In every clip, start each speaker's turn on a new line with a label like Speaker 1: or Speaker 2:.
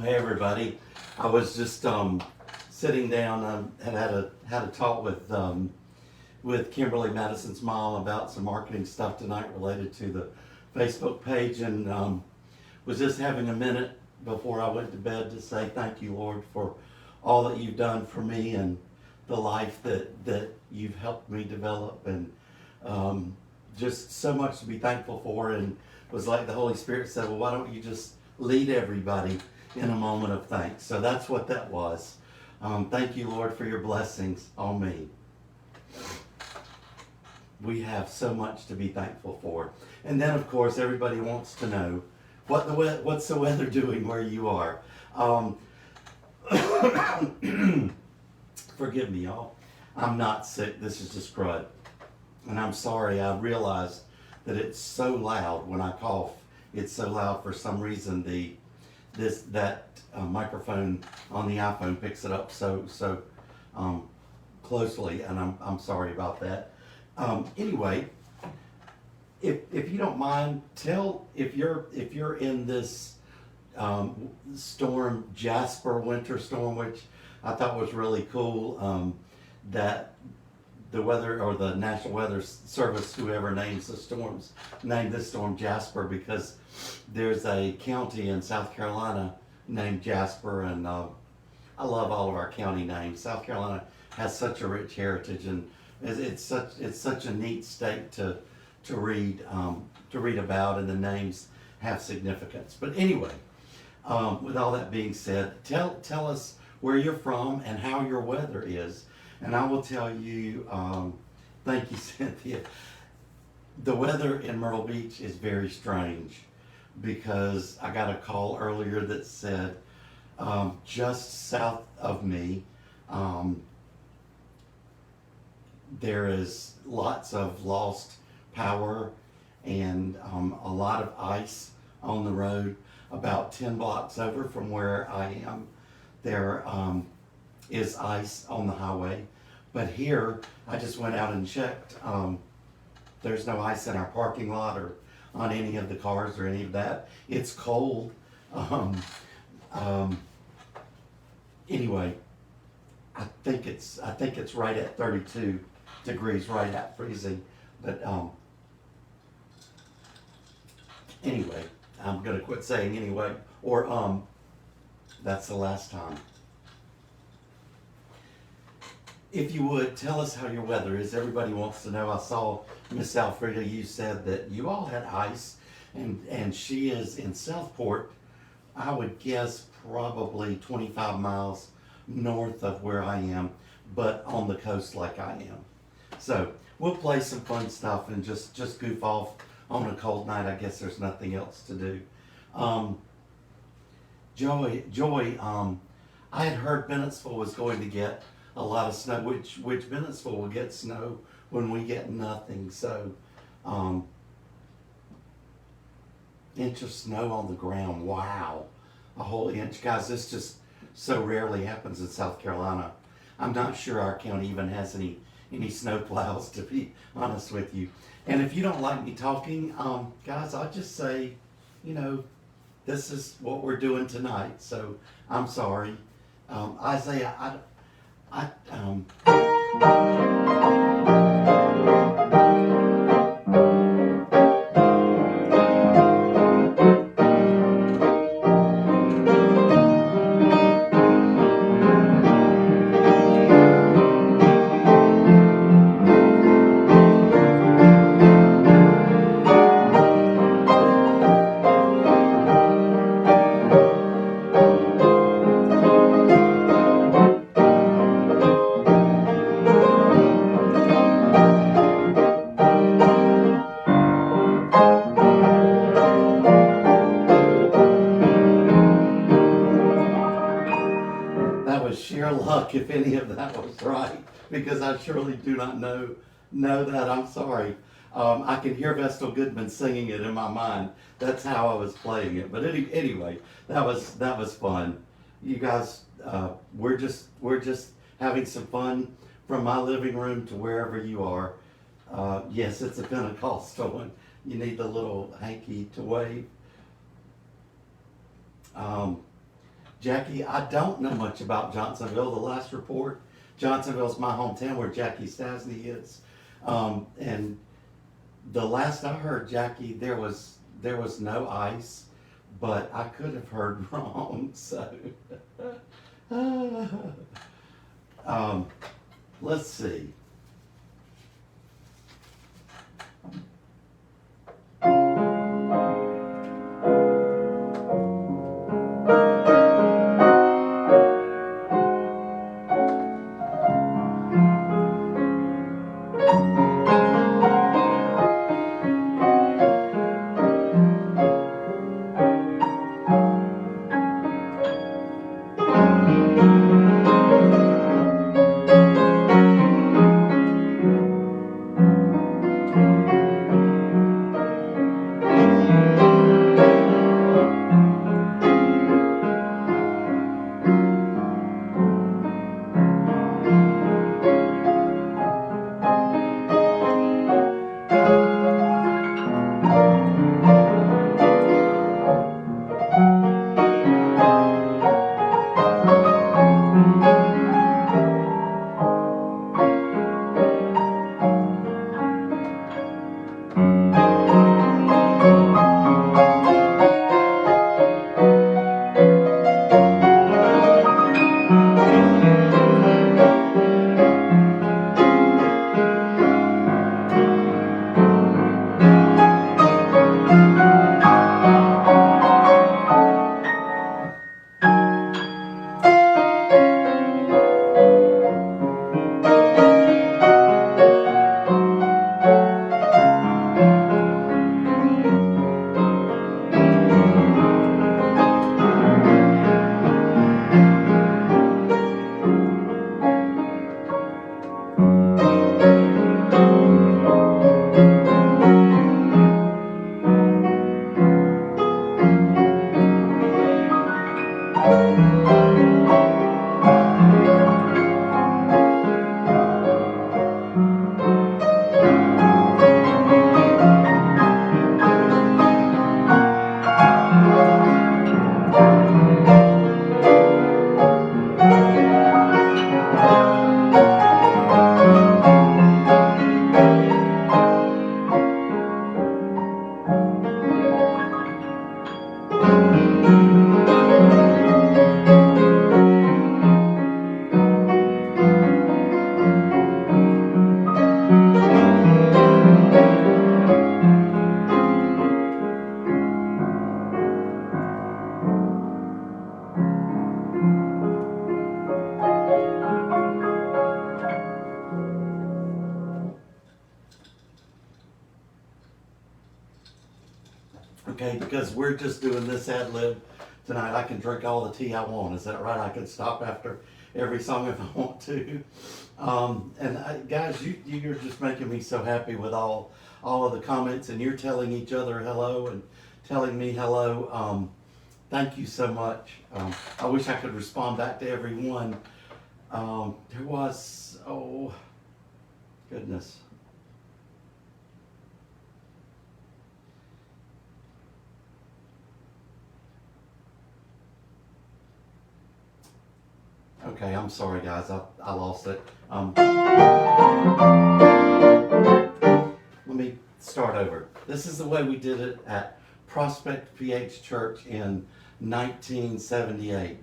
Speaker 1: Hey everybody, I was just sitting down and had a talk with Kimberly Madison's mom about some marketing stuff tonight related to the Facebook page, and was just having a minute before I went to bed to say thank you, Lord, for all that you've done for me and the life that you've helped me develop, and just so much to be thankful for. And it was like the Holy Spirit said, well, why don't you just lead everybody in a moment of thanks? So that's what that was. Thank you, Lord, for your blessings on me. We have so much to be thankful for. And then, of course, everybody wants to know what's the weather doing where you are. Forgive me, y'all. I'm not sick. This is just crud. And I'm sorry. I realized that it's so loud when I cough. It's so loud for some reason. That microphone on the iPhone picks it up so closely, and I'm sorry about that. Anyway, if you don't mind, tell if you're in this storm, Jasper winter storm, which I thought was really cool. That the weather, or the National Weather Service, whoever names the storms, named this storm Jasper because there's a county in South Carolina named Jasper, and I love all of our county names. South Carolina has such a rich heritage, and it's such a neat state to read about, and the names have significance. But anyway, with all that being said, tell us where you're from and how your weather is. And I will tell you, thank you, Cynthia. The weather in Myrtle Beach is very strange because I got a call earlier that said just south of me, there is lots of lost power and a lot of ice on the road. About 10 blocks over from where I am, there is ice on the highway. But here, I just went out and checked. There's no ice in our parking lot or on any of the cars or any of that. It's cold. Anyway, I think it's right at 32 degrees, right at freezing. But anyway, I'm gonna quit saying anyway, or that's the last time. If you would, tell us how your weather is. Everybody wants to know. I saw Miss Alfreda, you said that you all had ice, and she is in Southport, I would guess probably 25 miles north of where I am, but on the coast like I am. So we'll play some fun stuff and just goof off on a cold night. I guess there's nothing else to do. Joy, I had heard Bennettsville was going to get a lot of snow, which Bennettsville will get snow when we get nothing. So, inch of snow on the ground. Wow, a whole inch, guys. This just so rarely happens in South Carolina. I'm not sure our county even has any snow plows, to be honest with you. And if you don't like me talking, guys, I'll just say, this is what we're doing tonight. So I'm sorry, Isaiah. I that was sheer luck if any of that was right, because I surely do not know that. I'm sorry. I can hear Vestal Goodman singing it in my mind. That's how I was playing it. But anyway, that was fun. You guys, we're just having some fun from my living room to wherever you are. Yes, it's a Pentecostal one. You need the little hanky to wave. Jackie, I don't know much about Johnsonville. The last report, Johnsonville's my hometown where Jackie Stasny is. And the last I heard, Jackie, there was no ice, but I could have heard wrong. So, let's see. Okay, because we're just doing this ad lib tonight, I can drink all the tea I want. Is that right? I can stop after every song if I want to. Guys, you're just making me so happy with all of the comments, and you're telling each other hello and telling me hello. Thank you so much. I wish I could respond back to everyone. There was, oh, goodness. Okay, I'm sorry guys, I lost it. Let me start over. This is the way we did it at Prospect PH Church in 1978.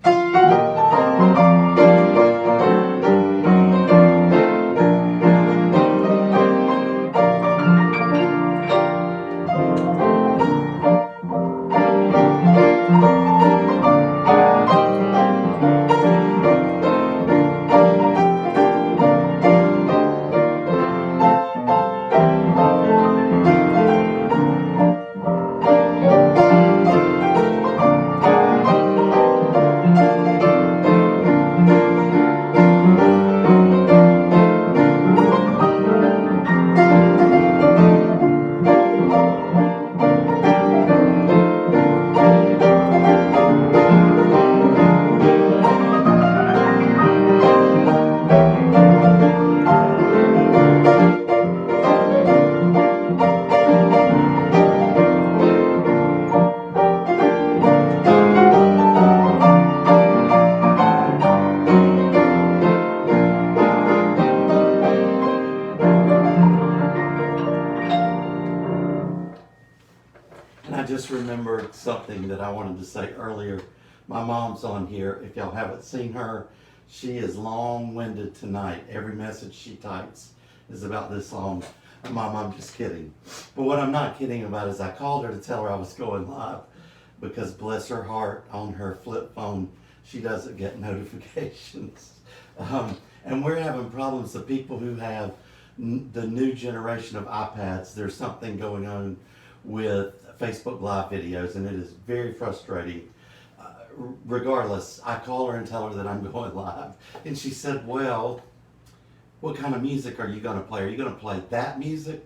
Speaker 1: thing that I wanted to say earlier. My mom's on here. If y'all haven't seen her, she is long-winded tonight. Every message she types is about this long. Mom, I'm just kidding. But what I'm not kidding about is I called her to tell her I was going live because bless her heart, on her flip phone, she doesn't get notifications. And we're having problems. The people who have the new generation of iPads, there's something going on with Facebook Live videos, and it is very frustrating. Regardless, I call her and tell her that I'm going live. And she said, well, what kind of music are you going to play? Are you going to play that music?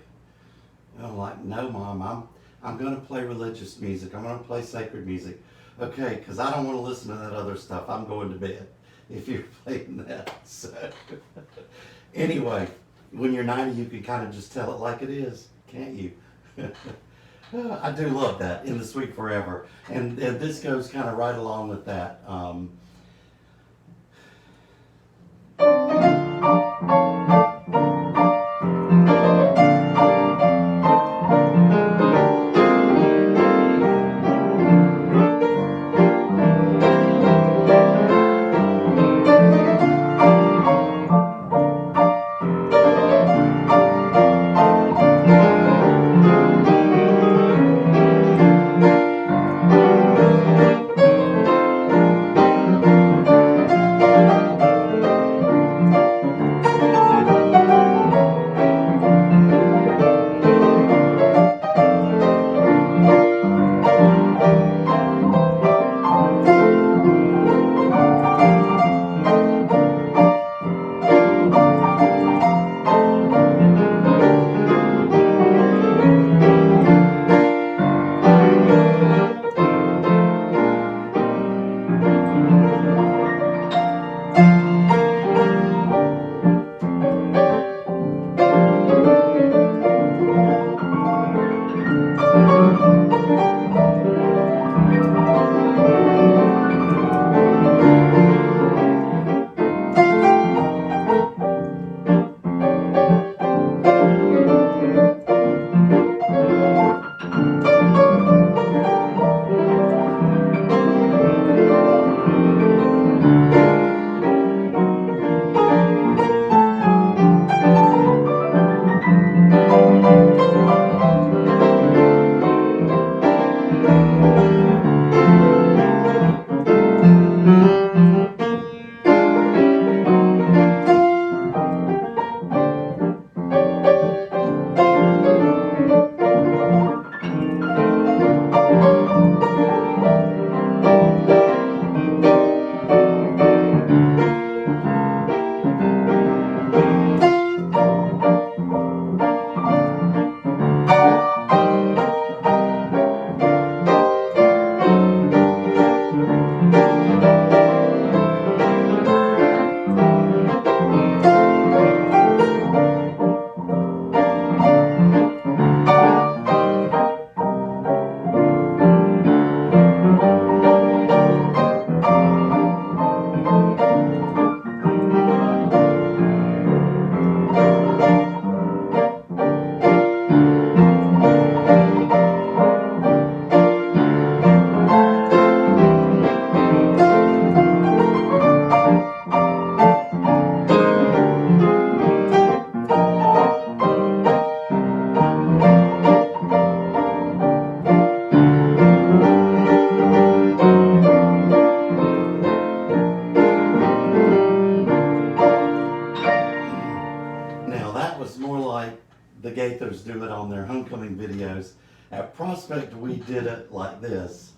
Speaker 1: And I'm like, no, Mom, I'm going to play religious music. I'm going to play sacred music. Okay, because I don't want to listen to that other stuff. I'm going to bed if you're playing that. So, anyway, when you're 90, you can kind of just tell it like it is, can't you? I do love that, In the Sweet Forever. And this goes kind of right along with that. The Gaithers do it on their homecoming videos. At Prospect, we did it like this.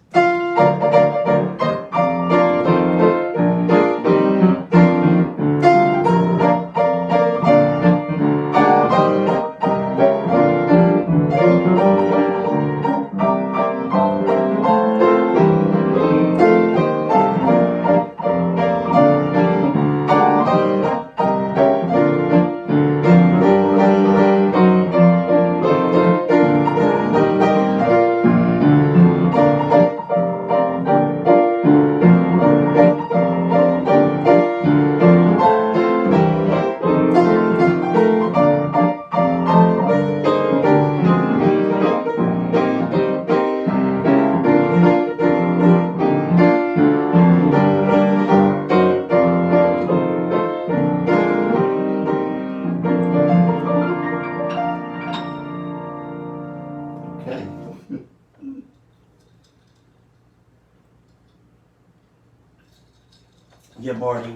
Speaker 1: Yeah, Marty,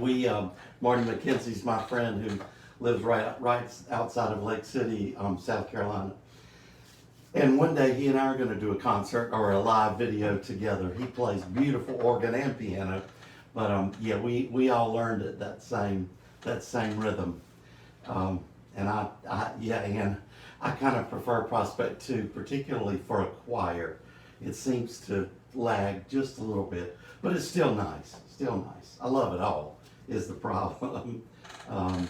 Speaker 1: Marty McKenzie's my friend who lives right outside of Lake City, South Carolina. And one day he and I are going to do a concert or a live video together. He plays beautiful organ and piano, but yeah, we all learned it that same rhythm. And and I kind of prefer Prospect 2, particularly for a choir. It seems to lag just a little bit, but it's still nice. Still nice. I love it all. Is the problem. um,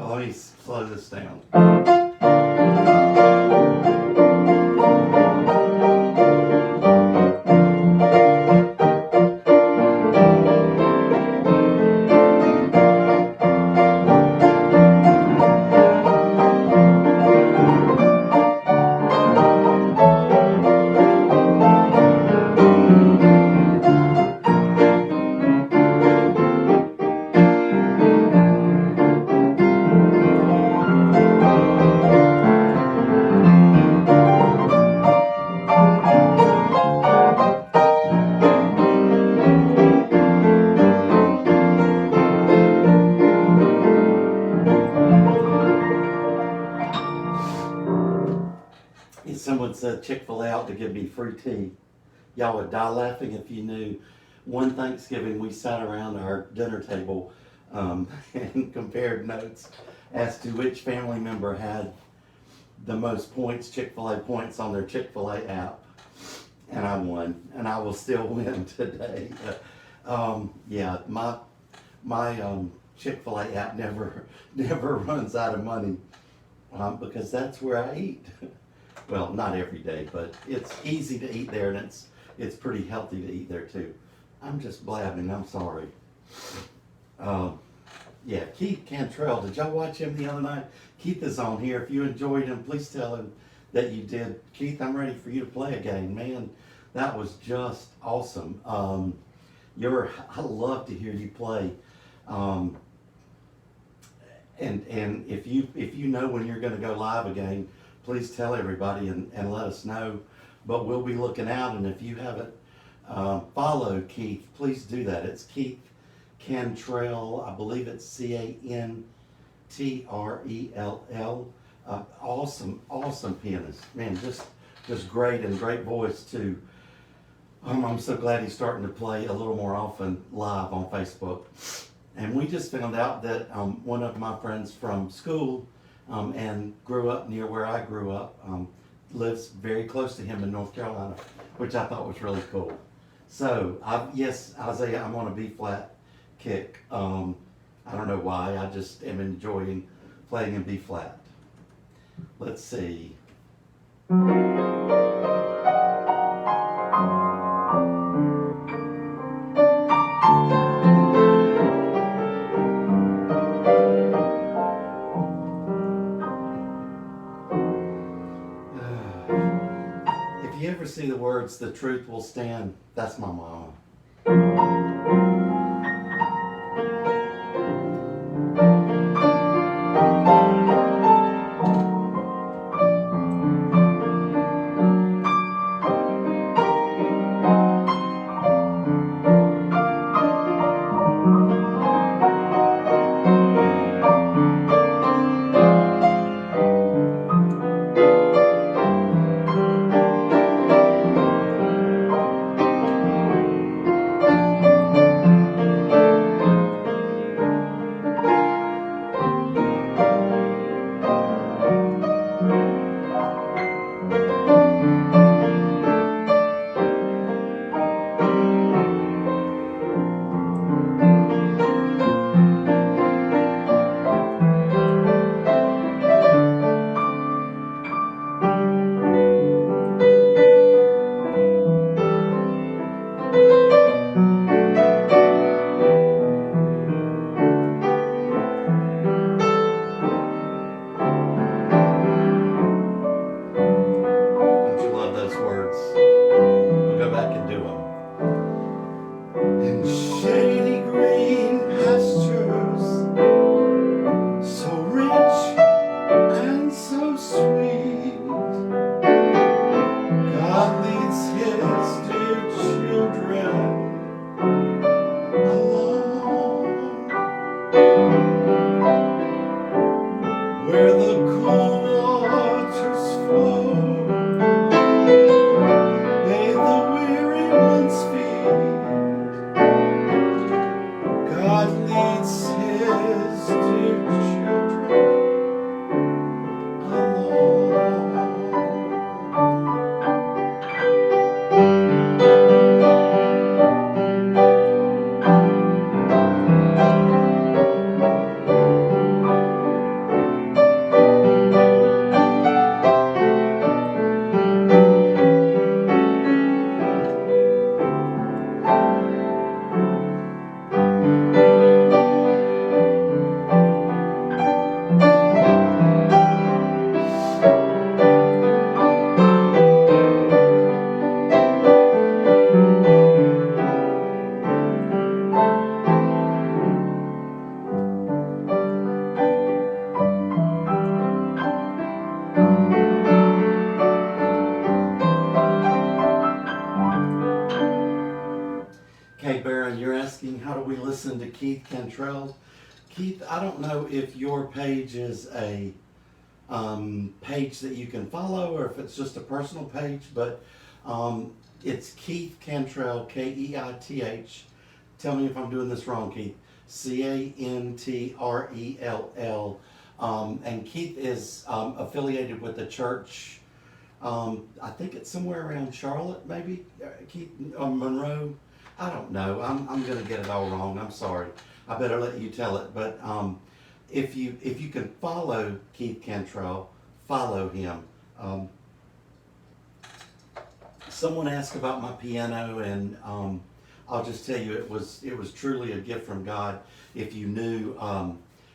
Speaker 1: Let me slow this down. Someone said Chick-fil-A out to give me free tea. Y'all would die laughing if you knew. One Thanksgiving, we sat around our dinner table and compared notes as to which family member had the most points, Chick-fil-A points on their Chick-fil-A app. And I won, and I will still win today. Yeah, my Chick-fil-A app never runs out of money because that's where I eat. Well, not every day, but it's easy to eat there, and it's pretty healthy to eat there too. I'm just blabbing. I'm sorry. Yeah, Keith Cantrell. Did y'all watch him the other night? Keith is on here. If you enjoyed him, please tell him that you did. Keith, I'm ready for you to play again. Man, that was just awesome. I love to hear you play. And if you know when you're going to go live again, please tell everybody and let us know. But we'll be looking out, and if you haven't followed Keith, please do that. It's Keith Cantrell. I believe it's Cantrell. Awesome pianist. Man, just great, and great voice too. I'm so glad he's starting to play a little more often live on Facebook. And we just found out that one of my friends from school and grew up near where I grew up, lives very close to him in North Carolina, which I thought was really cool. So, yes, Isaiah, I'm on a B flat kick. I don't know why, I just am enjoying playing in B flat. Let's see. If you ever see the words, "The truth will stand," that's my mama. where the cool waters flow, bathe the weary one's feet. God leads his dear children along. Okay, Baron, you're asking how do we listen to Keith Cantrell? Keith, I don't know if your page is a page that you can follow or if it's just a personal page, but it's Keith Cantrell, Keith. Tell me if I'm doing this wrong, Keith. Cantrell. And Keith is affiliated with the church. I think it's somewhere around Charlotte, maybe. Keith, Monroe. I don't know. I'm gonna get it all wrong. I'm sorry. I better let you tell it. But if you can follow Keith Cantrell, follow him. Someone asked about my piano, and I'll just tell you it was truly a gift from God. If you knew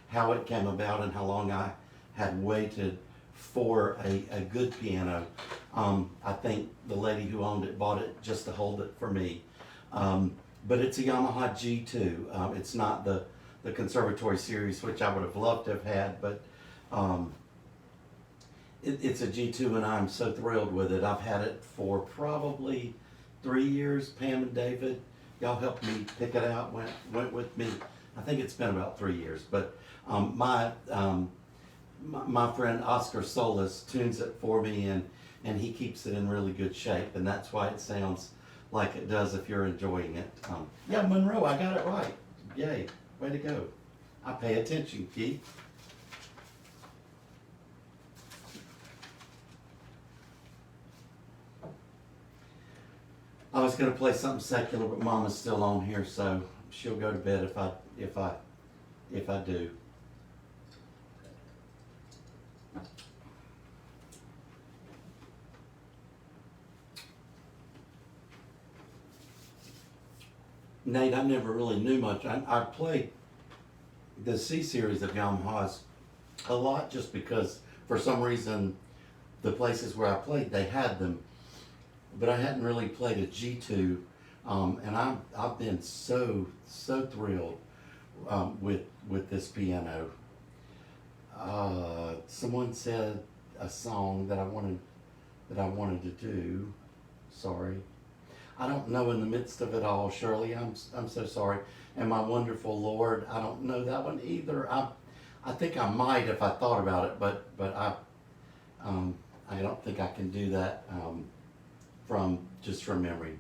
Speaker 1: how it came about and how long I had waited for a good piano, I think the lady who owned it bought it just to hold it for me. But it's a Yamaha G2. It's not the Conservatory series, which I would have loved to have had, but it's a G2 and I'm so thrilled with it. I've had it for probably 3 years. Pam and David, y'all helped me pick it out, went with me. I think it's been about 3 years, but my friend Oscar Solis tunes it for me, and he keeps it in really good shape, and that's why it sounds like it does if you're enjoying it. Yeah, Monroe, I got it right. Yay, way to go. I pay attention, Keith. I was gonna play something secular, but Mama's still on here, so she'll go to bed if I do. Nate, I never really knew much. I played the C series of Yamahas a lot just because for some reason the places where I played, they had them. But I hadn't really played a G2, and I've been so thrilled with this piano. Someone said a song that I wanted to do. Sorry, I don't know in the midst of it all, Shirley. I'm so sorry. And my wonderful Lord, I don't know that one either. I think I might if I thought about it, but I don't think I can do that. From memory.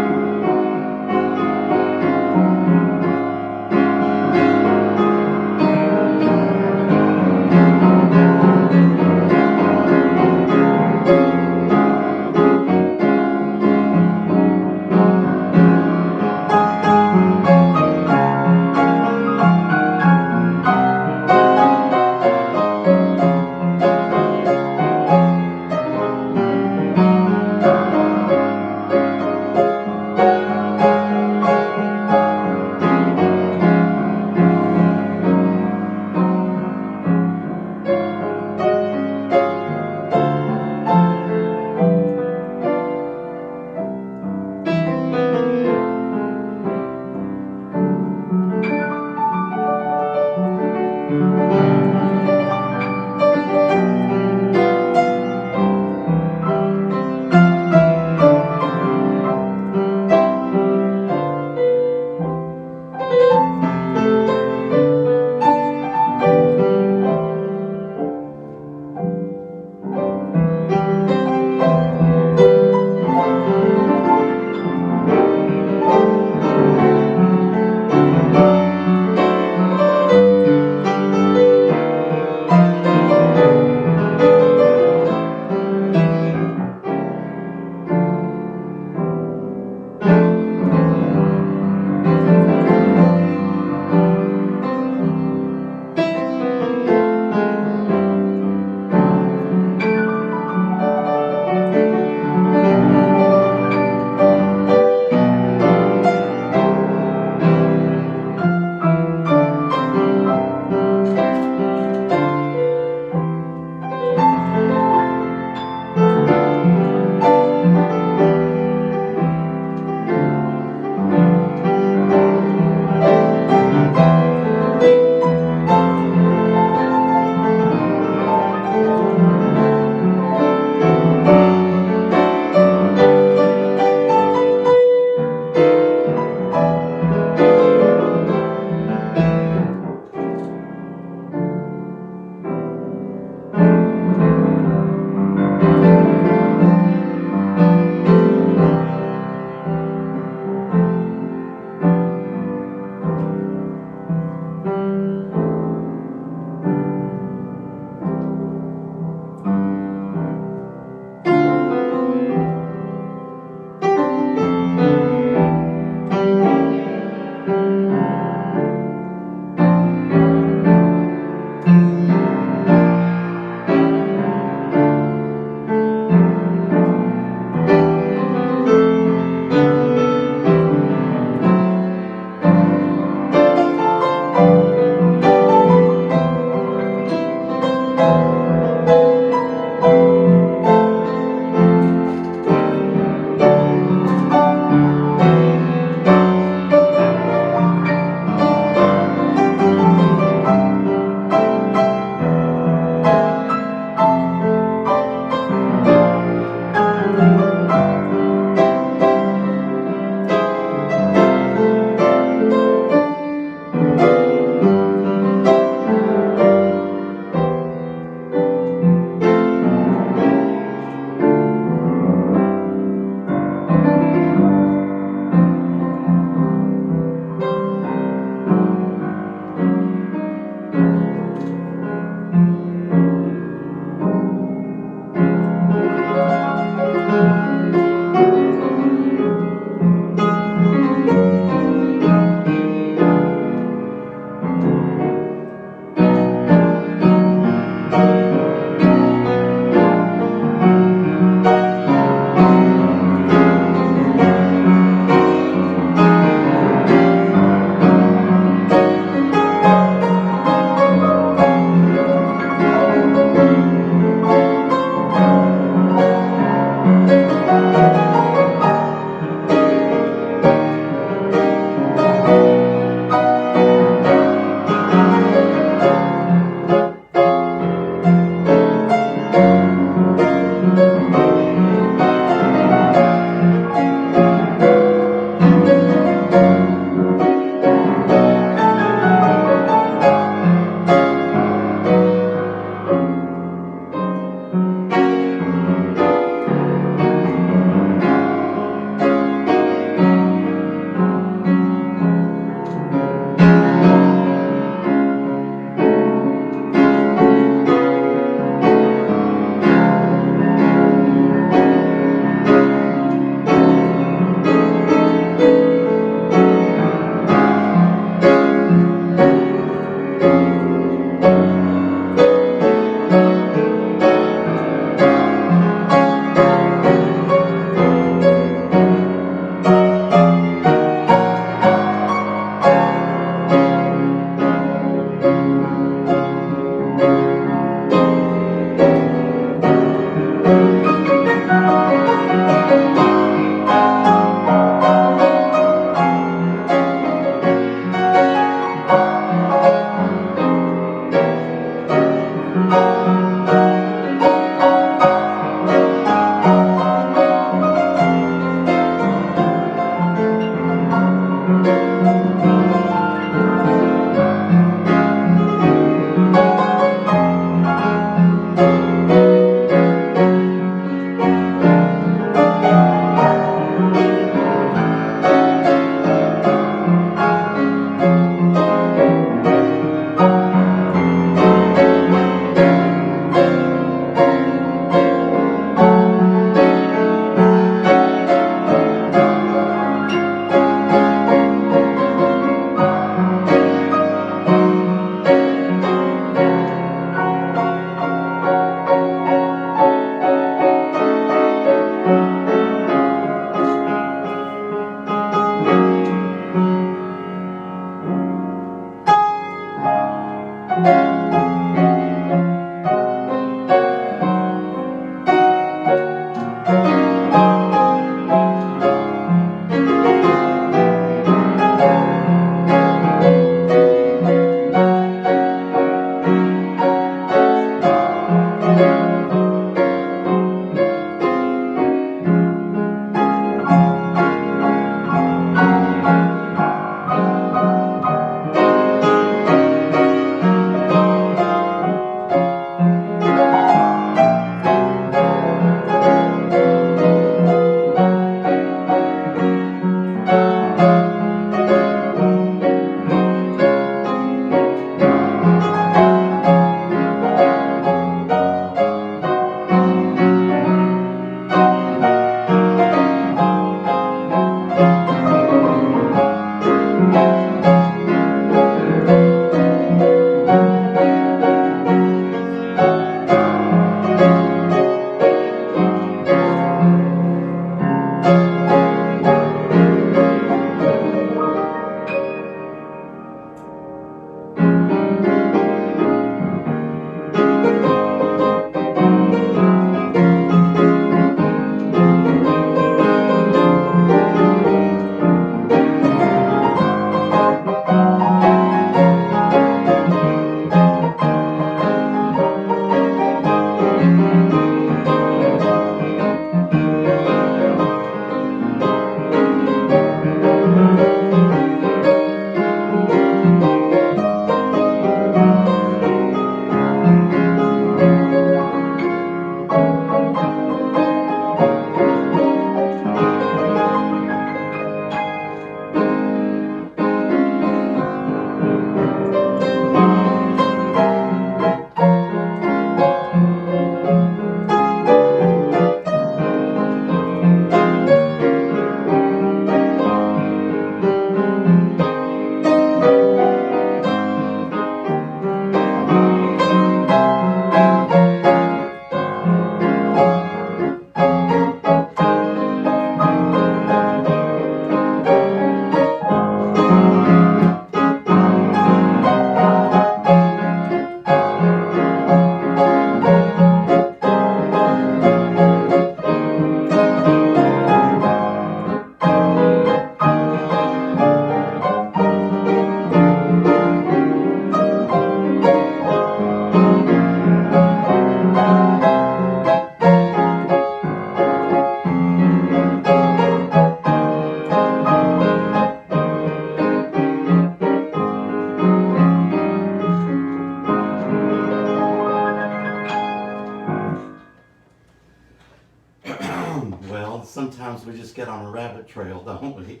Speaker 1: we just get on a rabbit trail, don't we?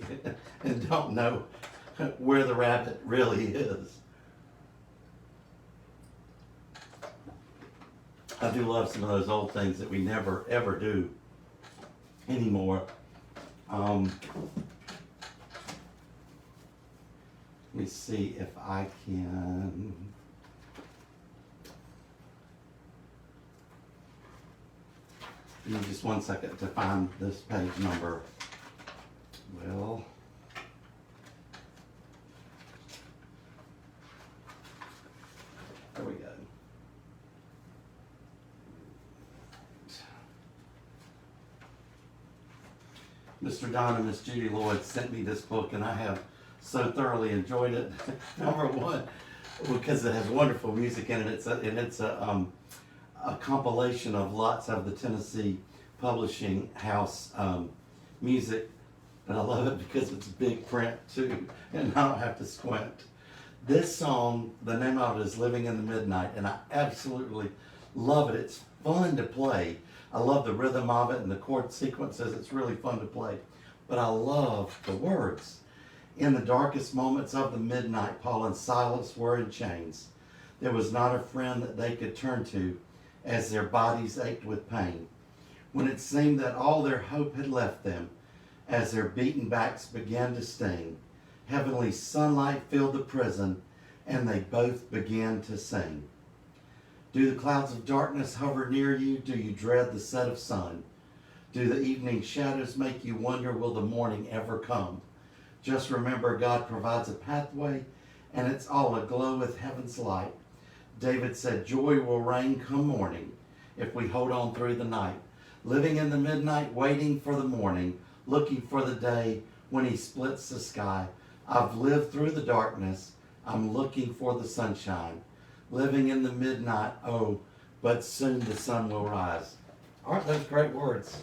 Speaker 1: And don't know where the rabbit really is. I do love some of those old things that we never ever do anymore. Let me see if I can. Give me just 1 second to find this page number. Well, there we go. Mr. Don and Miss Judy Lloyd sent me this book, and I have so thoroughly enjoyed it. Number one, because it has wonderful music in it. It's a compilation of lots of the Tennessee Publishing House music, but I love it because it's big print too, and I don't have to squint. This song, the name of it is Living in the Midnight, and I absolutely love it. It's fun to play. I love the rhythm of it and the chord sequences. It's really fun to play. But I love the words. In the darkest moments of the midnight, Paul and Silas were in chains. There was not a friend that they could turn to as their bodies ached with pain. When it seemed that all their hope had left them, as their beaten backs began to sting, heavenly sunlight filled the prison, and they both began to sing. Do the clouds of darkness hover near you? Do you dread the set of sun? Do the evening shadows make you wonder, will the morning ever come? Just remember, God provides a pathway, and it's all aglow with heaven's light. David said, joy will reign come morning if we hold on through the night. Living in the midnight, waiting for the morning, looking for the day when he splits the sky. I've lived through the darkness. I'm looking for the sunshine. Living in the midnight, oh, but soon the sun will rise. Aren't those great words?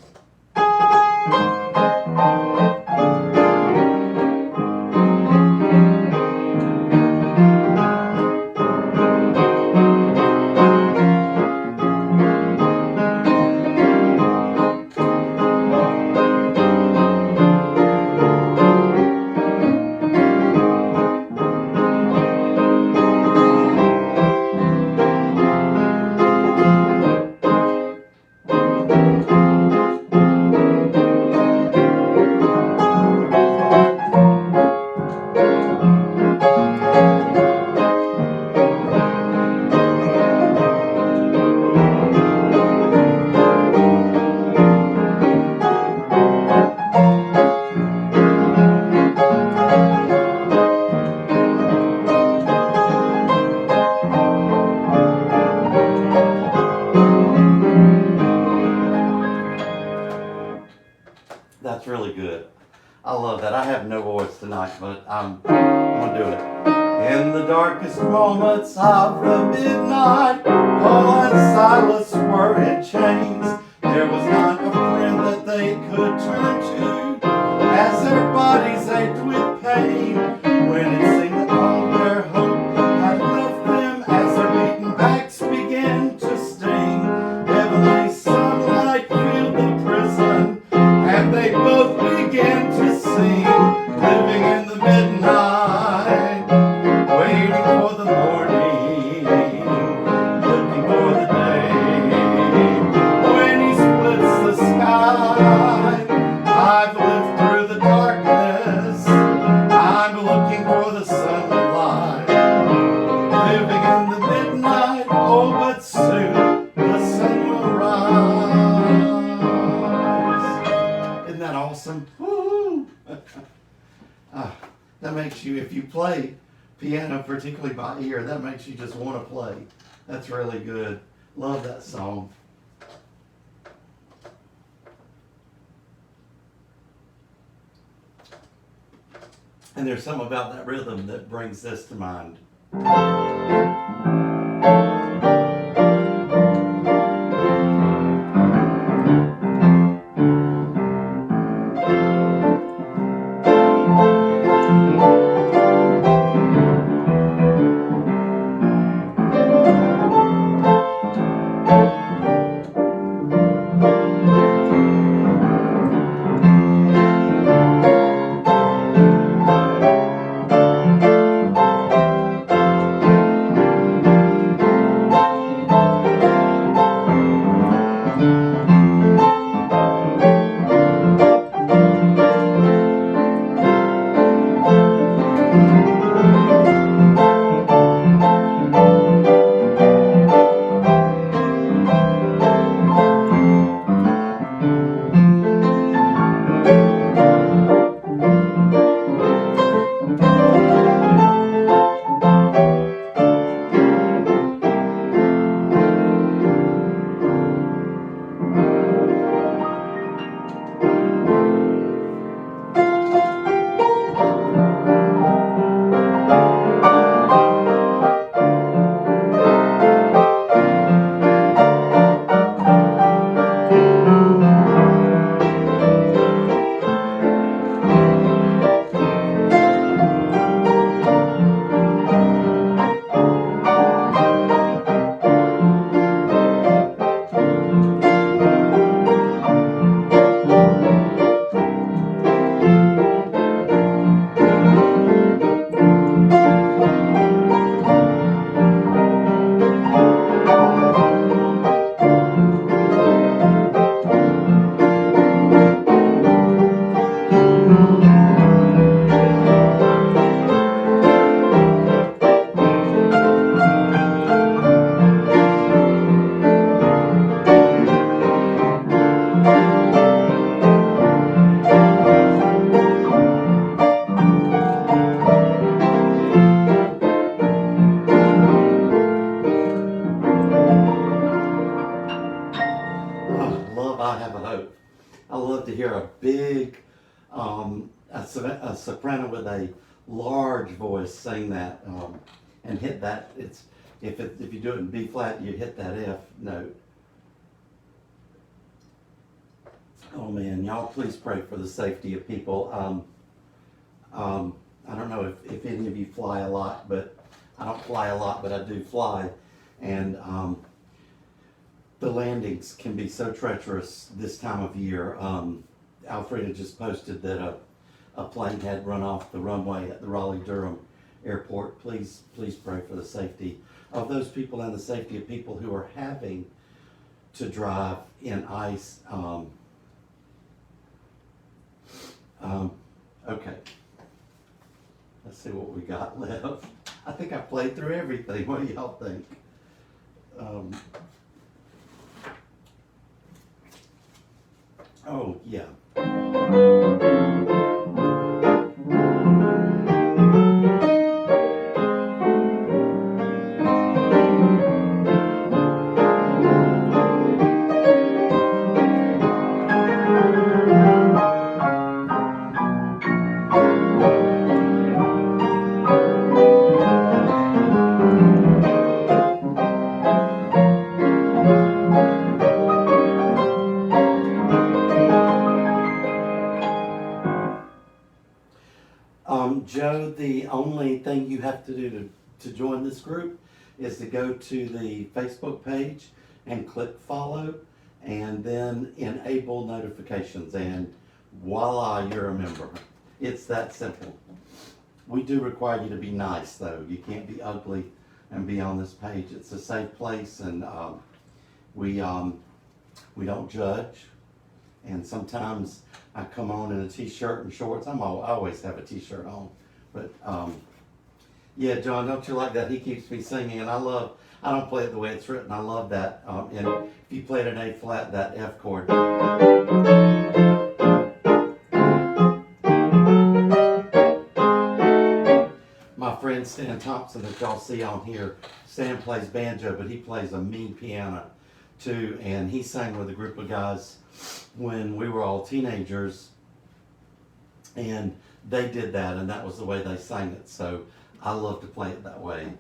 Speaker 1: That's really good. I love that. I have no voice tonight, but I'm going to do it. In the darkest moments of the midnight, Paul and Silas were in chains. There was not a friend that they could turn to as their bodies ached with pain. When it seemed that all their hope had left them, as their beaten backs began to sting, heavenly sunlight filled the prison, and they both began to sing. Living in the midnight, waiting for the morning, looking for the day when he splits the sky. I've lived through the darkness, I'm looking for the sunlight. Living in the midnight, oh, but soon the sun will rise. Isn't that awesome? Woo! That makes you, if you play piano, particularly by ear, that makes you just want to play. That's really good. Love that song. And there's something about that rhythm that brings this to mind. a soprano with a large voice sing that, and hit that. If you do it in B flat, you hit that F note. Oh man, y'all please pray for the safety of people. I don't know if any of you fly a lot, but I don't fly a lot, but I do fly. And the landings can be so treacherous this time of year. Alfreda just posted that a plane had run off the runway at the Raleigh-Durham airport. Please pray for the safety of those people and the safety of people who are having to drive in ice. Okay. Let's see what we got left. I think I played through everything. What do y'all think? Oh, yeah. Joe, the only thing you have to do to join this group is to go to the Facebook page and click follow and then enable notifications, and voila, you're a member. It's that simple. We do require you to be nice though. You can't be ugly and be on this page. It's a safe place, and we don't judge. And sometimes I come on in a t-shirt and shorts. I always have a t-shirt on. But yeah, John, don't you like that? He keeps me singing, and I don't play it the way it's written. I love that. And if you played an A flat, that F chord. My friend Stan Thompson that y'all see on here, Stan plays banjo, but he plays a mean piano too. And he sang with a group of guys when we were all teenagers, and they did that, and that was the way they sang it. So I love to play it that way.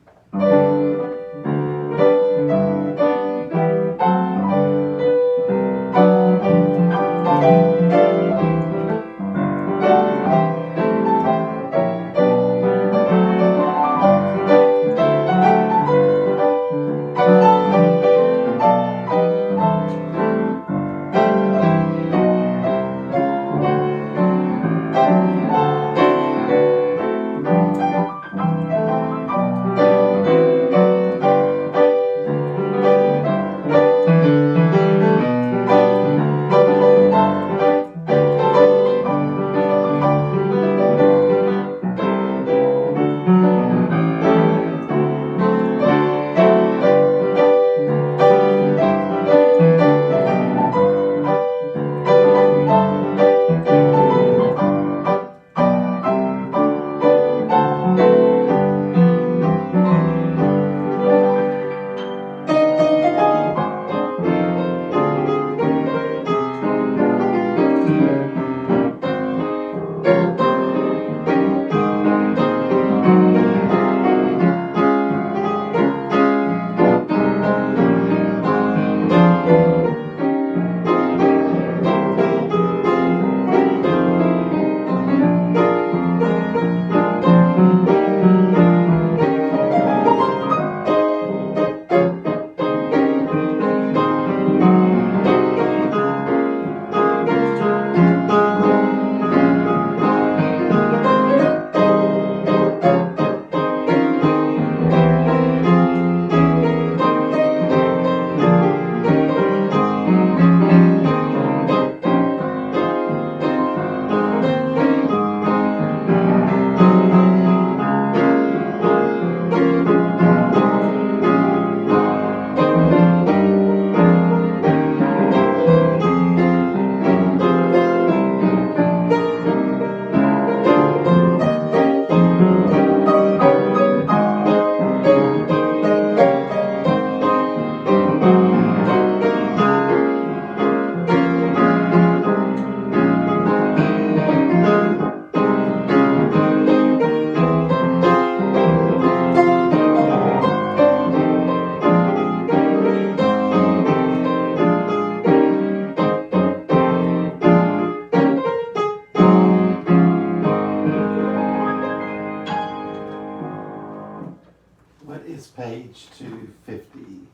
Speaker 1: page 250.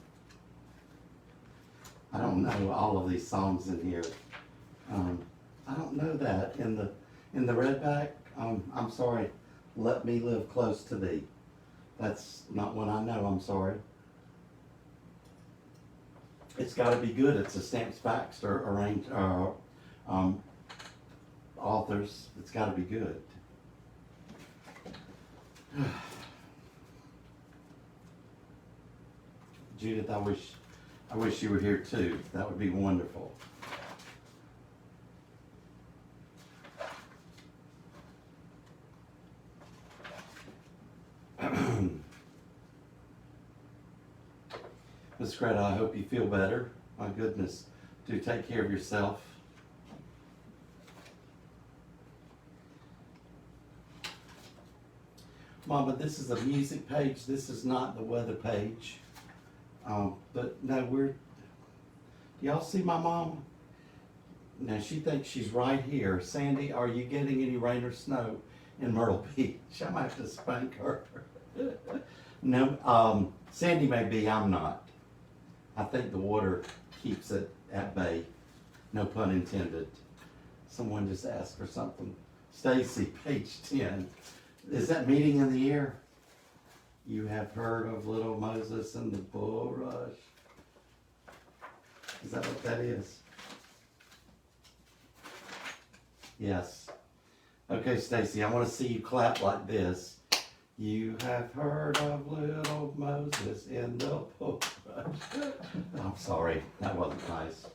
Speaker 1: I don't know all of these songs in here. I don't know that in the redback. I'm sorry. Let Me Live Close to Thee. That's not one I know. I'm sorry. It's got to be good. It's a Stamps Baxter authors. It's got to be good. Judith, I wish you were here too. That would be wonderful. Miss Greta, I hope you feel better. My goodness, do take care of yourself. Mama, this is a music page. This is not the weather page. But no, do y'all see my mom? Now she thinks she's right here. Sandy, are you getting any rain or snow in Myrtle Beach? I might have to spank her. No, Sandy may be, I'm not. I think the water keeps it at bay. No pun intended. Someone just asked for something. Stacy, page 10. Is that meeting in the air? You have heard of little Moses and the bulrush. Is that what that is? Yes. Okay, Stacy, I want to see you clap like this. You have heard of little Moses in the bulrush. I'm sorry, that wasn't nice.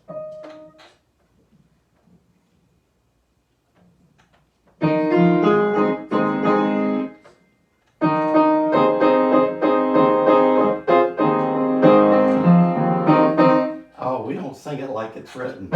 Speaker 1: Oh, we don't sing it like it's written.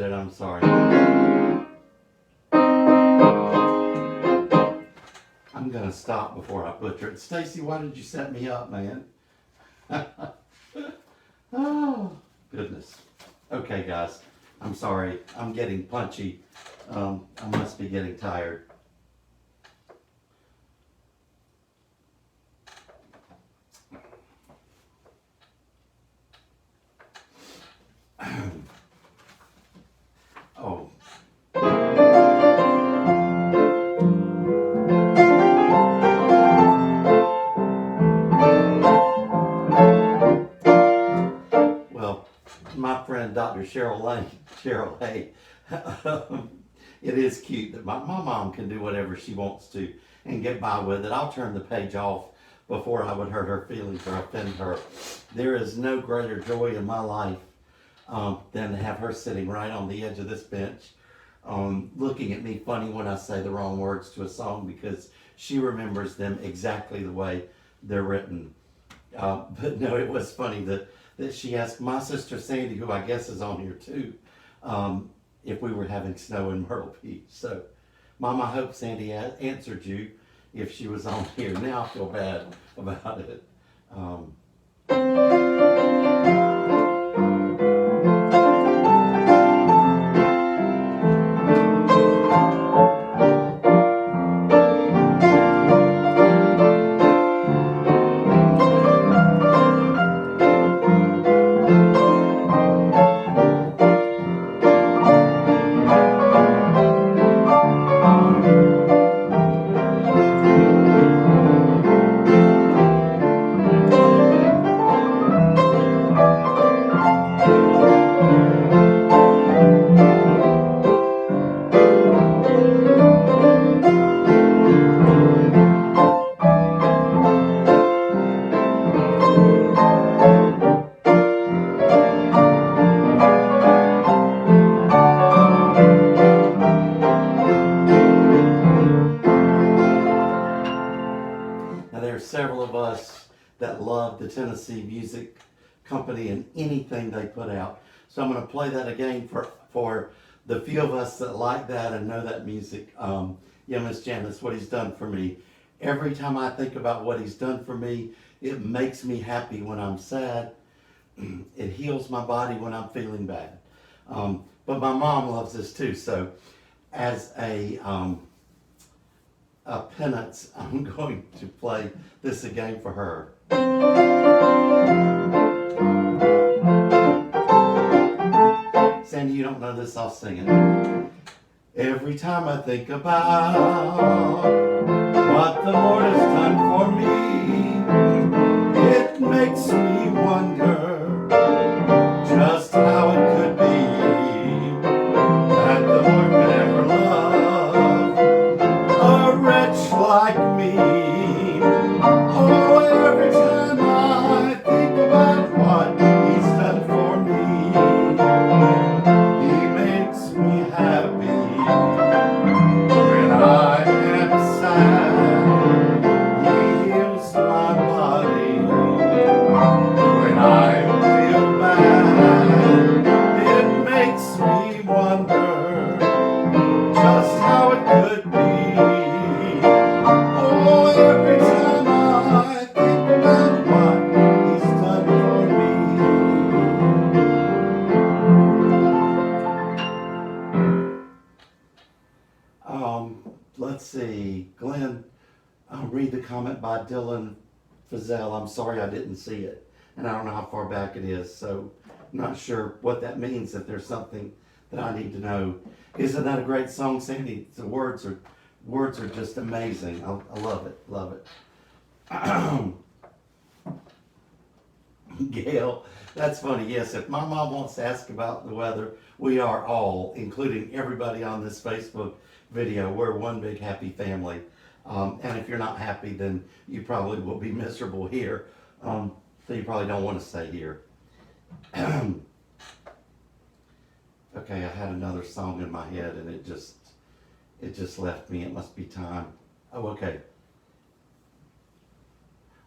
Speaker 1: I'm sorry. I'm gonna stop before I butcher it. Stacy, why did you set me up, man? Oh, goodness. Okay, guys. I'm sorry. I'm getting punchy. I must be getting tired. Oh. Well, my friend Dr. Cheryl Hay, it is cute that my mom can do whatever she wants to and get by with it. I'll turn the page off before I would hurt her feelings or offend her. There is no greater joy in my life than to have her sitting right on the edge of this bench, looking at me funny when I say the wrong words to a song, because she remembers them exactly the way they're written. But no, it was funny that she asked my sister Sandy, who I guess is on here too, if we were having snow in Myrtle Beach. So, Mom, I hope Sandy answered you if she was on here. Now I feel bad about it. Tennessee Music Company and anything they put out. So I'm going to play that again for the few of us that like that and know that music. Yeah, Miss Janice, what he's done for me. Every time I think about what he's done for me, it makes me happy when I'm sad. It heals my body when I'm feeling bad. But my mom loves this too. So as a penance, I'm going to play this again for her. Sandy, you don't know this, I'll sing it. Every time I think about what the Lord has done for me, it makes me wonder just how it could be that the Lord could ever love a wretch like me. Oh, every time I think about what he's done for me, he makes me happy. When I am sad, he heals my body. When I feel bad, it makes me wonder just how it could be. Oh, every time I think about what he's done for me. Let's see, Glenn, I'll read the comment by Dylan Fazell. I'm sorry I didn't see it, and I don't know how far back it is, so I'm not sure what that means, if there's something that I need to know. Isn't that a great song, Sandy? The words are just amazing. I love it, love it. Gail, that's funny. Yes, if my mom wants to ask about the weather, we are all, including everybody on this Facebook video, we're one big happy family. And if you're not happy, then you probably will be miserable here. So you probably don't want to stay here. Okay, I had another song in my head and it just left me. It must be time. Oh, okay.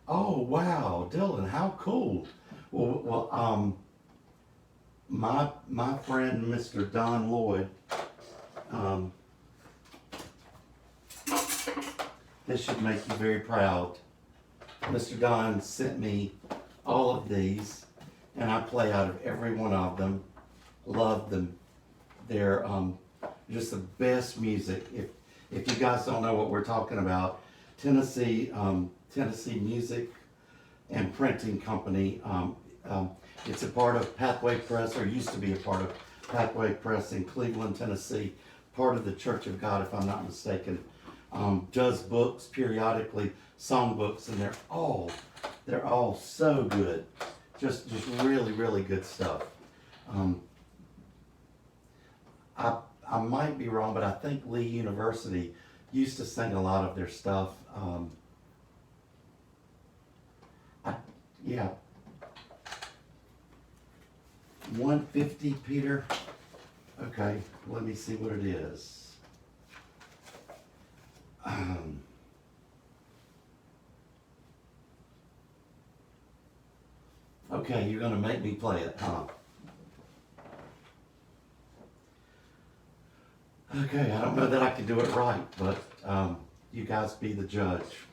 Speaker 1: Oh, wow, Dylan, how cool. Well, my friend, Mr. Don Lloyd, this should make you very proud. Mr. Don sent me all of these, and I play out of every one of them. Love them. They're just the best music. If you guys don't know what we're talking about, Tennessee Music and Printing Company. It's a part of Pathway Press, or used to be a part of Pathway Press in Cleveland, Tennessee. Part of the Church of God, if I'm not mistaken. Does books periodically, song books, and they're all so good. Just really, really good stuff. I might be wrong, but I think Lee University used to sing a lot of their stuff. Yeah. 150, Peter. Okay, let me see what it is. Okay, you're gonna make me play it, huh? Okay, I don't know that I can do it right, but you guys be the judge.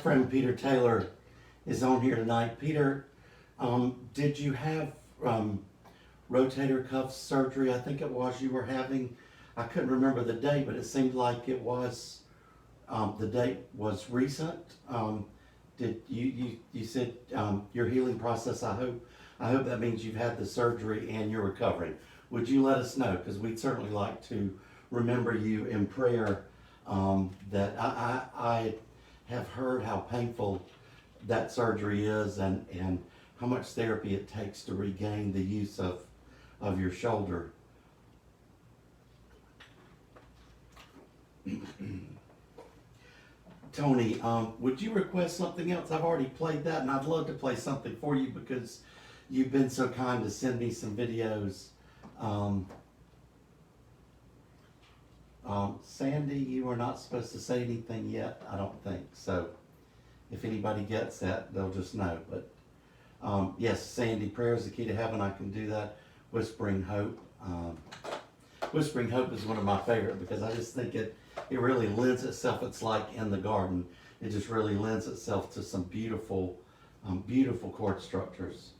Speaker 1: friend Peter Taylor is on here tonight. Peter, did you have rotator cuff surgery? I think it was you were having. I couldn't remember the date, but it seemed like it was. The date was recent. Did you said your healing process? I hope that means you've had the surgery and you're recovering. Would you let us know? Because we'd certainly like to remember you in prayer. That I have heard how painful that surgery is and how much therapy it takes to regain the use of your shoulder. Tony, would you request something else? I've already played that, and I'd love to play something for you because you've been so kind to send me some videos. Sandy, you are not supposed to say anything yet, I don't think. So if anybody gets that, they'll just know. But yes, Sandy, prayer is the key to heaven. I can do that. Whispering Hope. Whispering Hope is one of my favorite because I just think it really lends itself. It's like In the Garden. It just really lends itself to some beautiful, beautiful chord structures.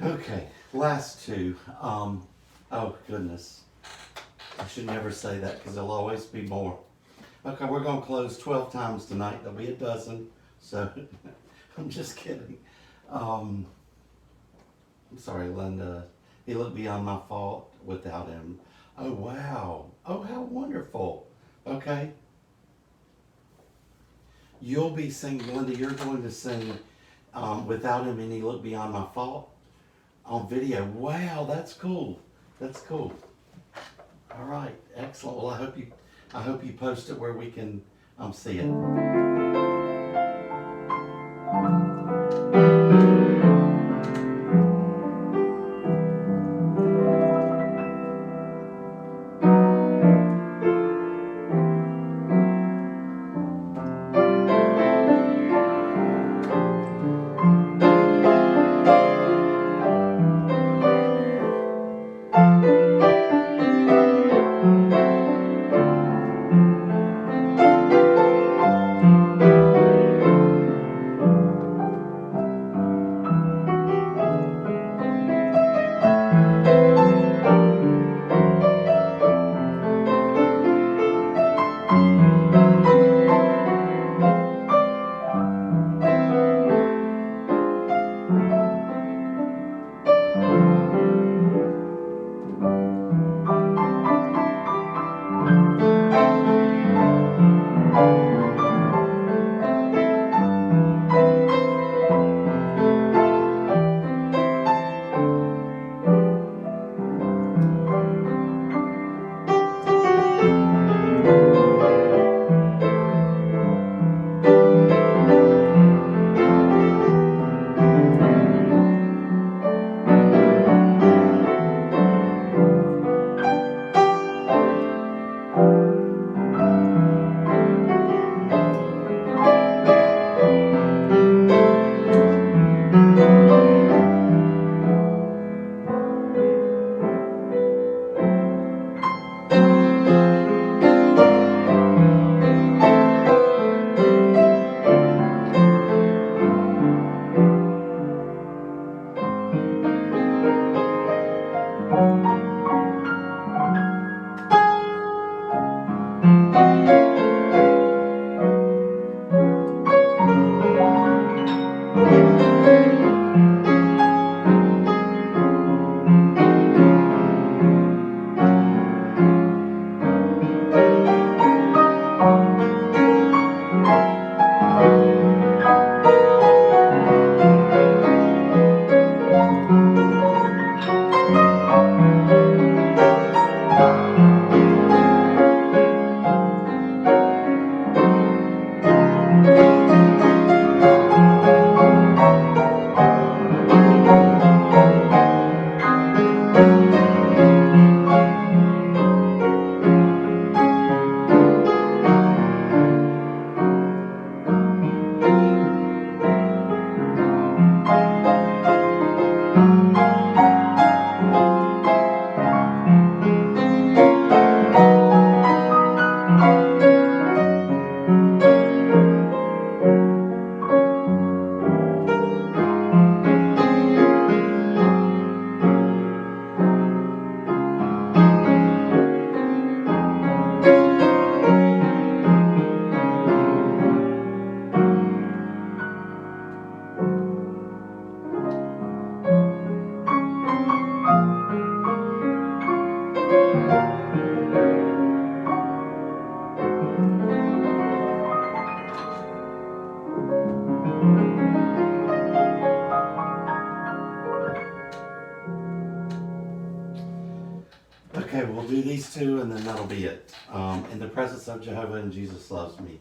Speaker 1: Okay, last two. Oh goodness. I should never say that because there'll always be more. Okay, we're going to close 12 times tonight. There'll be a dozen. So, I'm just kidding. I'm sorry, Linda. He looked beyond my fault without him. Oh, wow. Oh, how wonderful. Okay. You'll be singing, Linda, you're going to sing Without Him and He Looked Beyond My Fault on video. Wow, that's cool. That's cool. All right, excellent. Well, I hope you post it where we can see it. Okay, we'll do these two and then that'll be it. In the presence of Jehovah and Jesus loves me.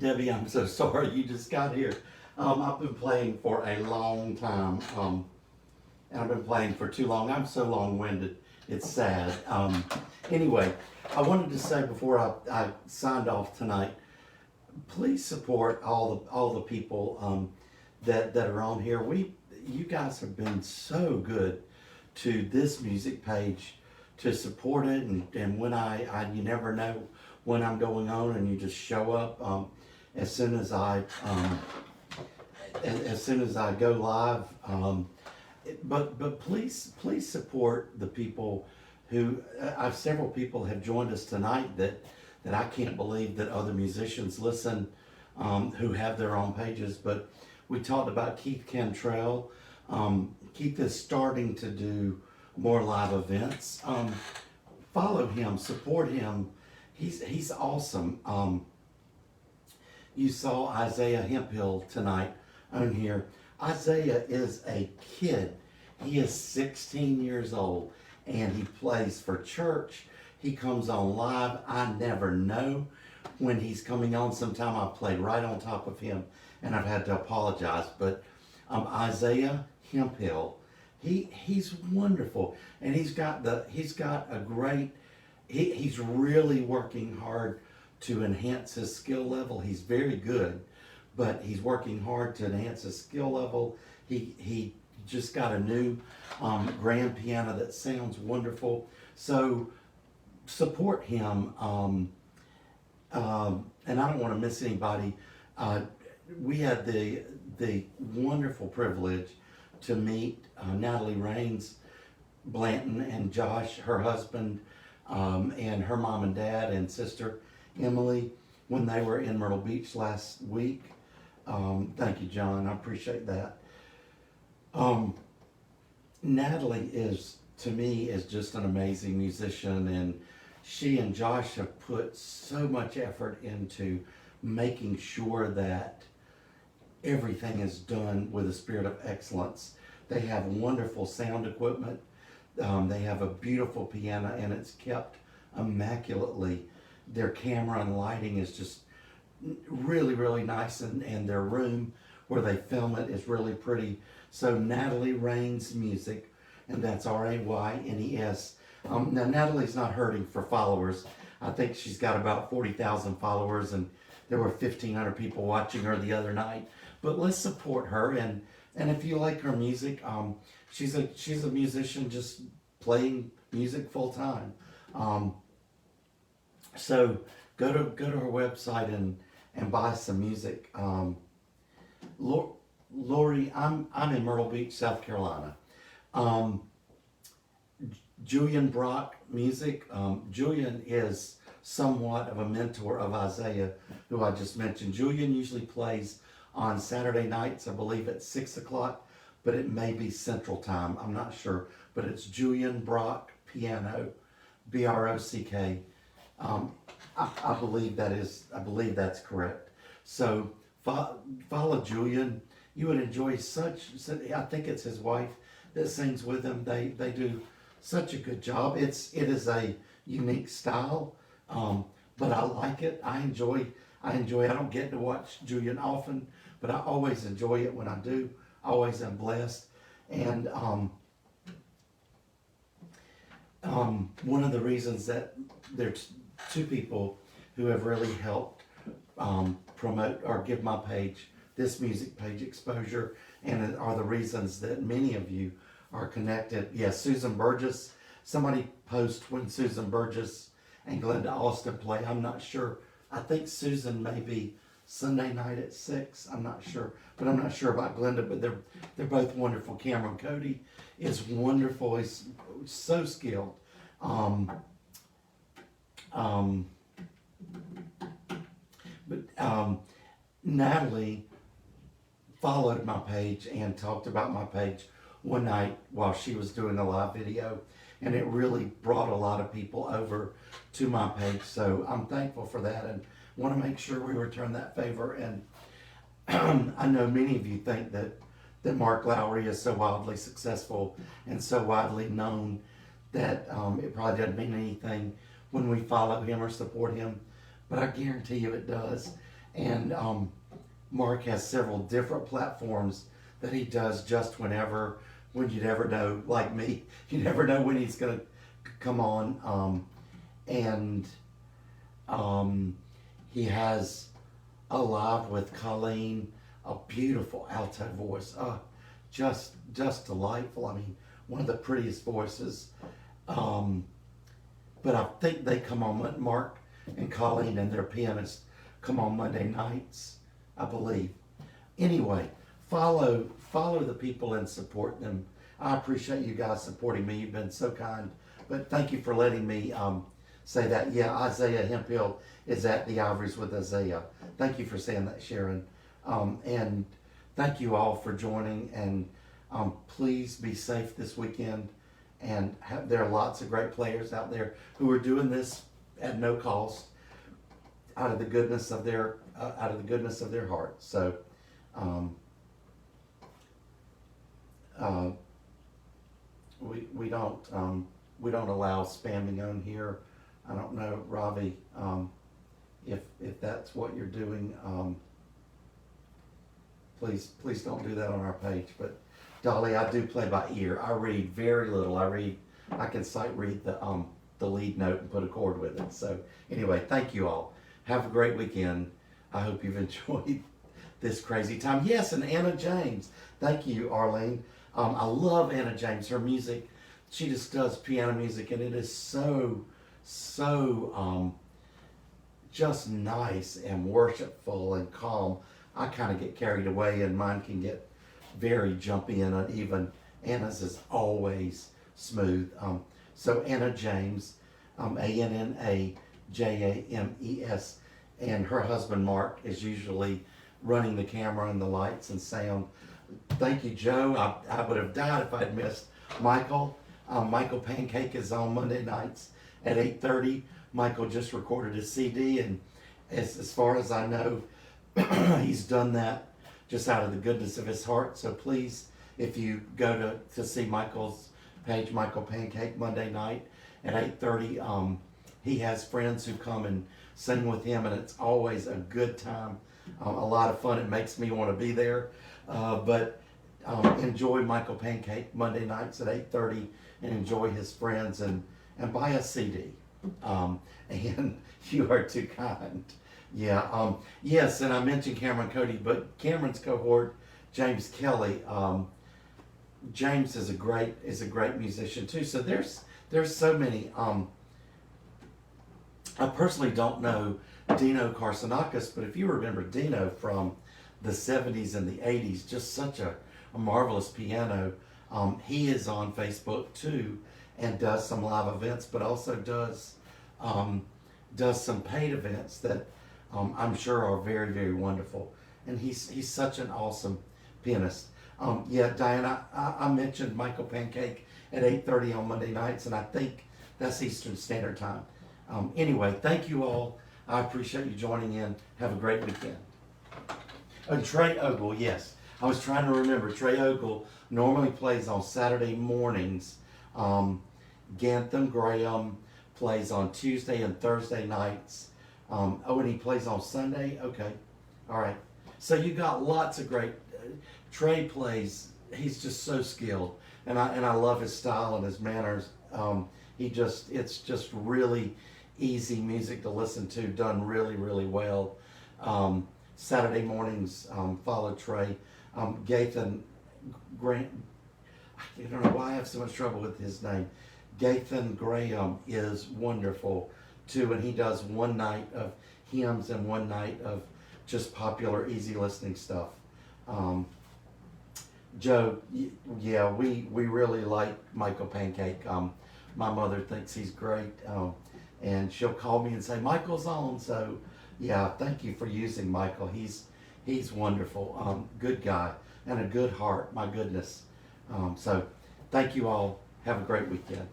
Speaker 1: Debbie, I'm so sorry you just got here. I've been playing for a long time, and I've been playing for too long. I'm so long-winded, it's sad. Anyway, I wanted to say before I signed off tonight, please support all the people that are on here. You guys have been so good to this music page to support it, and when you never know when I'm going on, and you just show up as soon as I go live. But please support the people who several people have joined us tonight that I can't believe that other musicians listen who have their own pages. But we talked about Keith Cantrell. Keith is starting to do more live events. Follow him, support him. He's awesome. You saw Isaiah Hemphill tonight on here. Isaiah is a kid. He is 16 years old and he plays for church. He comes on live. I never know when he's coming on. Sometime I play right on top of him and I've had to apologize. But Isaiah Hemphill, he's wonderful, and he's really working hard to enhance his skill level. He's very good, but he's working hard to enhance his skill level. He just got a new grand piano that sounds wonderful. So support him. And I don't want to miss anybody. We had the wonderful privilege to meet Natalie Raines Blanton and Josh, her husband, and her mom and dad and sister Emily when they were in Myrtle Beach last week. Thank you, John. I appreciate that. Natalie to me, is just an amazing musician, and she and Josh have put so much effort into making sure that everything is done with a spirit of excellence. They have wonderful sound equipment. They have a beautiful piano, and it's kept immaculately. Their camera and lighting is just really, really nice, and their room where they film it is really pretty. So Natalie Raines Music, and that's Raynes. Now Natalie's not hurting for followers. I think she's got about 40,000 followers, and there were 1,500 people watching her the other night. But let's support her, and if you like her music, she's a musician just playing music full time. So go to her website and buy some music. Lori, I'm in Myrtle Beach, South Carolina. Julian Brock Music. Julian is somewhat of a mentor of Isaiah, who I just mentioned. Julian usually plays on Saturday nights, I believe at 6 o'clock, but it may be Central Time. I'm not sure, but it's Julian Brock Piano, B-R-O-C-K. I believe that's correct. So follow Julian. You would enjoy I think it's his wife that sings with him. They do such a good job. It is a unique style, but I like it. I enjoy it. I don't get to watch Julian often, but I always enjoy it when I do. I always am blessed. And one of the reasons that there's two people who have really helped promote or give my page, this music page, exposure, and are the reasons that many of you are connected. Yes, Susan Burgess. Somebody post when Susan Burgess and Glenda Austin play. I'm not sure. I think Susan may be Sunday night at 6. I'm not sure, but I'm not sure about Glenda. But they're both wonderful. Cameron Cody is wonderful. He's so skilled. Natalie followed my page and talked about my page one night while she was doing a live video, and it really brought a lot of people over to my page. So I'm thankful for that and want to make sure we return that favor. And I know many of you think that Mark Lowry is so wildly successful and so widely known that it probably doesn't mean anything when we follow him or support him, but I guarantee you it does. And Mark has several different platforms that he does just whenever, when you never know, like me, you never know when he's going to come on. And he has a live with Colleen, a beautiful alto voice. Just delightful. I mean, one of the prettiest voices. But I think they come on, Mark and Colleen and their pianist come on Monday nights, I believe. Anyway, follow the people and support them. I appreciate you guys supporting me. You've been so kind. But thank you for letting me say that. Yeah, Isaiah Hemphill is at the Ivories with Isaiah. Thank you for saying that, Sharon. And thank you all for joining. And please be safe this weekend. And there are lots of great players out there who are doing this at no cost, out of the goodness of their heart. So we don't allow spamming on here. I don't know, Ravi, if that's what you're doing. Please don't do that on our page. But Dolly, I do play by ear. I read very little. I can sight read the lead note and put a chord with it. So anyway, thank you all. Have a great weekend. I hope you've enjoyed this crazy time. Yes, and Anna James. Thank you, Arlene. I love Anna James. Her music, she just does piano music, and it is so just nice and worshipful and calm. I kind of get carried away, and mine can get very jumpy and uneven. Anna's is always smooth. So Anna James, ANNAJAMES, and her husband Mark is usually running the camera and the lights and sound. Thank you, Joe. I would have died if I'd missed Michael. Michael Pancake is on Monday nights at 8:30. Michael just recorded a CD, and as far as I know, he's done that just out of the goodness of his heart. So please, if you go to see Michael's page, Michael Pancake, Monday night at 8:30, he has friends who come and sing with him, and it's always a good time, a lot of fun. It makes me want to be there. But enjoy Michael Pancake Monday nights at 8:30, and enjoy his friends, and buy a CD. And you are too kind. Yeah. Yes, and I mentioned Cameron Cody, but Cameron's cohort, James Kelly. James is a great musician too. So there's so many. I personally don't know Dino Karsanakis, but if you remember Dino from the 70s and the 80s, just such a marvelous piano. He is on Facebook too, and does some live events, but also does some paid events that I'm sure are very, very wonderful. And he's such an awesome pianist. Yeah, Diana, I mentioned Michael Pancake at 8:30 on Monday nights, and I think that's Eastern Standard Time. Anyway, thank you all. I appreciate you joining in. Have a great weekend. And Trey Ogle, yes. I was trying to remember. Trey Ogle normally plays on Saturday mornings. Gantham Graham plays on Tuesday and Thursday nights. And he plays on Sunday? Okay. All right. So you got lots of great... Trey plays... He's just so skilled. And I love his style and his manners. It's just really easy music to listen to, done really, really well. Saturday mornings, follow Trey. Gathan Grant, I don't know why I have so much trouble with his name. Gathan Graham is wonderful too, and he does one night of hymns and one night of just popular, easy listening stuff. Joe, yeah, we really like Michael Pancake. My mother thinks he's great, and she'll call me and say, Michael's on. So yeah, thank you for using Michael. He's wonderful, good guy, and a good heart, my goodness. So thank you all. Have a great weekend.